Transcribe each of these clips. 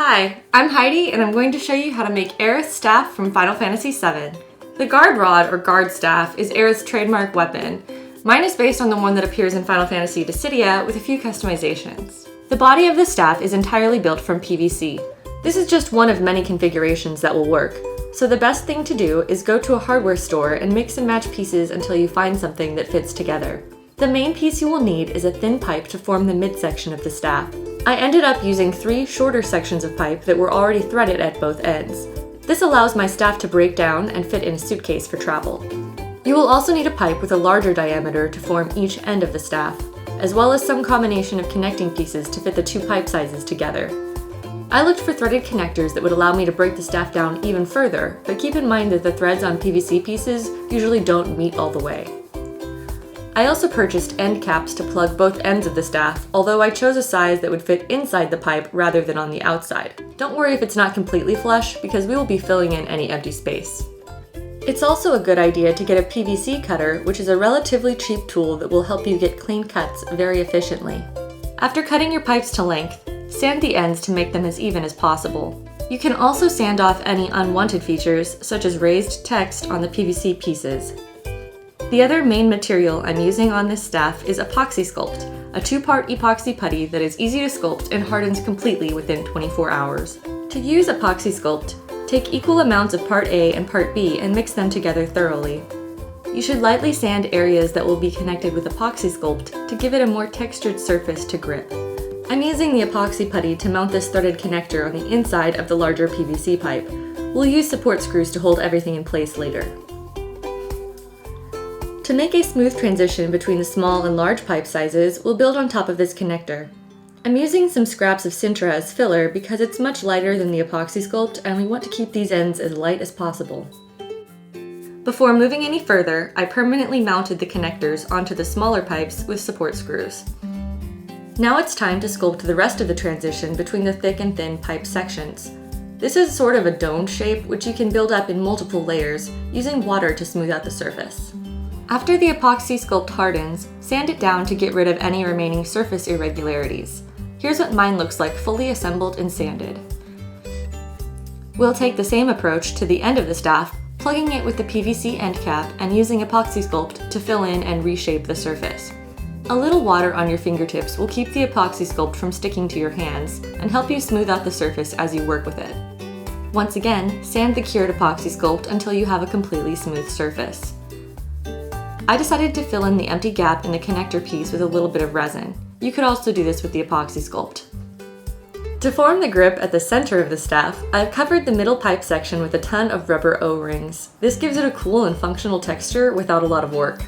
Hi, I'm Heidi and I'm going to show you how to make Aerith staff from Final Fantasy VII. The guard rod or guard staff is Aerith's trademark weapon. Mine is based on the one that appears in Final Fantasy Dissidia with a few customizations. The body of the staff is entirely built from PVC. This is just one of many configurations that will work, so the best thing to do is go to a hardware store and mix and match pieces until you find something that fits together. The main piece you will need is a thin pipe to form the midsection of the staff. I ended up using 3 shorter sections of pipe that were already threaded at both ends. This allows my staff to break down and fit in a suitcase for travel. You will also need a pipe with a larger diameter to form each end of the staff, as well as some combination of connecting pieces to fit the 2 pipe sizes together. I looked for threaded connectors that would allow me to break the staff down even further, but keep in mind that the threads on PVC pieces usually don't meet all the way. I also purchased end caps to plug both ends of the staff, although I chose a size that would fit inside the pipe rather than on the outside. Don't worry if it's not completely flush, because we will be filling in any empty space. It's also a good idea to get a PVC cutter, which is a relatively cheap tool that will help you get clean cuts very efficiently. After cutting your pipes to length, sand the ends to make them as even as possible. You can also sand off any unwanted features, such as raised text on the PVC pieces. The other main material I'm using on this staff is Apoxie Sculpt, a 2-part epoxy putty that is easy to sculpt and hardens completely within 24 hours. To use Apoxie Sculpt, take equal amounts of Part A and Part B and mix them together thoroughly. You should lightly sand areas that will be connected with Apoxie Sculpt to give it a more textured surface to grip. I'm using the epoxy putty to mount this threaded connector on the inside of the larger PVC pipe. We'll use support screws to hold everything in place later. To make a smooth transition between the small and large pipe sizes, we'll build on top of this connector. I'm using some scraps of Sintra as filler because it's much lighter than the Epoxy Sculpt and we want to keep these ends as light as possible. Before moving any further, I permanently mounted the connectors onto the smaller pipes with support screws. Now it's time to sculpt the rest of the transition between the thick and thin pipe sections. This is sort of a domed shape which you can build up in multiple layers using water to smooth out the surface. After the Epoxy Sculpt hardens, sand it down to get rid of any remaining surface irregularities. Here's what mine looks like fully assembled and sanded. We'll take the same approach to the end of the staff, plugging it with the PVC end cap and using Epoxy Sculpt to fill in and reshape the surface. A little water on your fingertips will keep the Epoxy Sculpt from sticking to your hands and help you smooth out the surface as you work with it. Once again, sand the cured Epoxy Sculpt until you have a completely smooth surface. I decided to fill in the empty gap in the connector piece with a little bit of resin. You could also do this with the Epoxy Sculpt. To form the grip at the center of the staff, I've covered the middle pipe section with a ton of rubber O-rings. This gives it a cool and functional texture without a lot of work.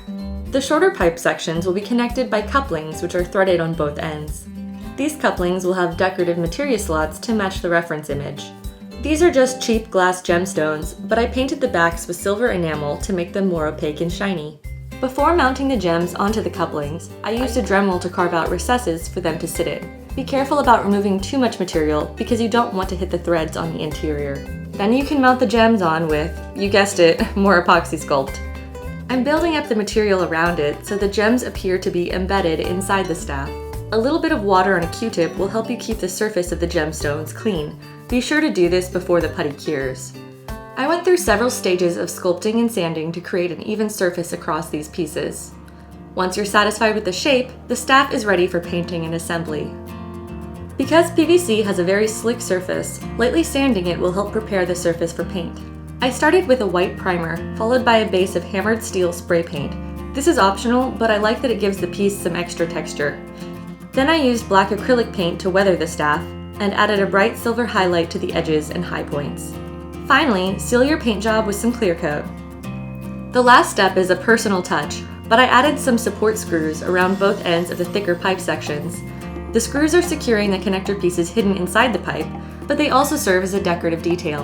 The shorter pipe sections will be connected by couplings which are threaded on both ends. These couplings will have decorative materia slots to match the reference image. These are just cheap glass gemstones, but I painted the backs with silver enamel to make them more opaque and shiny. Before mounting the gems onto the couplings, I used a Dremel to carve out recesses for them to sit in. Be careful about removing too much material because you don't want to hit the threads on the interior. Then you can mount the gems on with, you guessed it, more Epoxy Sculpt. I'm building up the material around it so the gems appear to be embedded inside the staff. A little bit of water on a Q-tip will help you keep the surface of the gemstones clean. Be sure to do this before the putty cures. I went through several stages of sculpting and sanding to create an even surface across these pieces. Once you're satisfied with the shape, the staff is ready for painting and assembly. Because PVC has a very slick surface, lightly sanding it will help prepare the surface for paint. I started with a white primer, followed by a base of hammered steel spray paint. This is optional, but I like that it gives the piece some extra texture. Then I used black acrylic paint to weather the staff, and added a bright silver highlight to the edges and high points. Finally, seal your paint job with some clear coat. The last step is a personal touch, but I added some support screws around both ends of the thicker pipe sections. The screws are securing the connector pieces hidden inside the pipe, but they also serve as a decorative detail.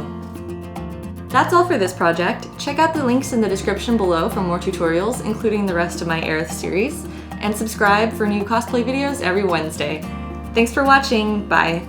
That's all for this project. Check out the links in the description below for more tutorials, including the rest of my Aerith series, and subscribe for new cosplay videos every Wednesday. Thanks for watching, bye!